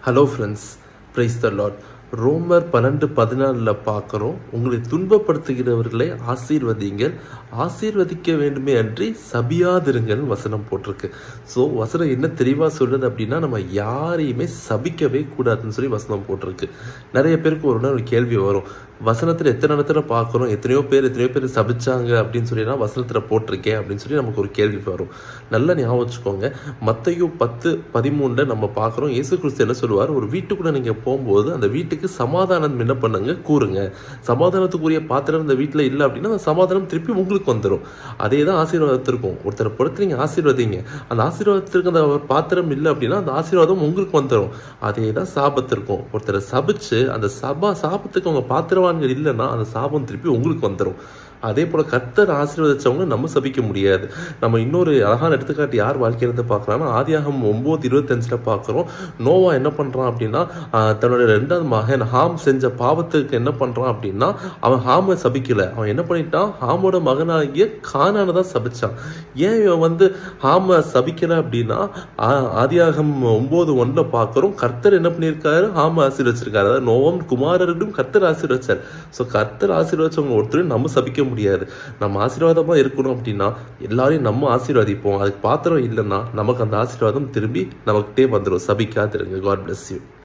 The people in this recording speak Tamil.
Hello friends, praise the Lord. ரோமர் 12:14 பார்க்குறோம், உங்களை துன்பப்படுத்துகிறவர்களை ஆசீர்வதிங்கள், ஆசீர்வதிக்க வேண்டுமே அன்றி சபியாதிருங்கள் வசனம் போட்டிருக்கு. ஸோ வசனம் என்ன தெளிவாக சொல்றது அப்படின்னா, நம்ம யாரையுமே சபிக்கவே கூடாதுன்னு சொல்லி வசனம் போட்டிருக்கு. நிறைய பேருக்கு ஒரு நாள் ஒரு கேள்வி வரும், வசனத்தில் எத்தனை இடத்துல பார்க்குறோம், எத்தனையோ பேர் சபிச்சாங்க அப்படின்னு சொல்லி நான் வசனத்தில் போட்டிருக்கேன் அப்படின்னு சொல்லி நமக்கு ஒரு கேள்வி வரும். நல்லா ஞாபகம் வச்சுக்கோங்க, மத்தேயு 10:13 நம்ம பார்க்குறோம். இயேசு கிறிஸ்து என்ன சொல்லுவார், ஒரு வீட்டுக்குள்ளே நீங்கள் போகும்போது அந்த வீட்டுக்கு சமாதானம் என்ன பண்ணுங்க, கூறுங்க. சமாதானத்துக்குரிய பாத்திரம் இந்த வீட்டில் இல்லை அப்படின்னா அந்த சமாதானம் திருப்பி உங்களுக்கு வந்துடும். அதே தான் ஆசீர்வாதத்திற்கும். ஒருத்தரை பொறுத்து நீங்கள் ஆசீர்வதிங்க, அந்த ஆசீர்வாதத்திற்கு அந்த பாத்திரம் இல்லை அப்படின்னா அந்த ஆசீர்வாதம் உங்களுக்கு வந்துடும். அதே தான் சாபத்திற்கும். ஒருத்தரை சபிச்சு அந்த சாபத்துக்கு அவங்க பாத்திரவான்கள் இல்லைன்னா அந்த சாபம் திருப்பி உங்களுக்கு வந்துடும். அதே போல கர்த்தர் ஆசீர்வதிச்சவங்க நம்ம சபிக்க முடியாது. நம்ம இன்னொரு அழகான எடுத்துக்காட்டு யார் வாழ்க்கையிலிருந்து பார்க்கலாம்னா, ஆதியாகமம் 9:25 பார்க்குறோம். நோவா என்ன பண்றான் அப்படின்னா, தன்னுடைய 2வது மகன் ஹாம் செஞ்ச பாவத்துக்கு என்ன பண்றான் அப்படின்னா, அவன் ஹாமை சபிக்கல, அவன் என்ன பண்ணிட்டான், ஹாமோட மகனாகிய கானானை தான் சபிச்சான். ஏன் இவன் ஹாமை சபிக்கல அப்படின்னா, ஆதியாகமம் 9:1 பார்க்குறோம், கர்த்தர் என்ன பண்ணியிருக்காரு, ஹாமை ஆசீர்வச்சிருக்காரு. அதாவது நோவம் குமாரரிடம் கர்த்தர் ஆசீர்வச்சார். ஸோ கர்த்தர் ஆசீர்வச்சவங்க ஒருத்தரையும் நம்ம சபிக்க முடியாது. நம்ம ஆசீர்வாதமா இருக்கணும் அப்படின்னா எல்லாரையும் நம்ம ஆசீர்வதிப்போம். அதுக்கு பாத்திரம் இல்லைன்னா நமக்கு அந்த ஆசீர்வாதம் திரும்பி நமக்கிட்டே வந்துடும். சபிக்காதிருங்க. God bless you.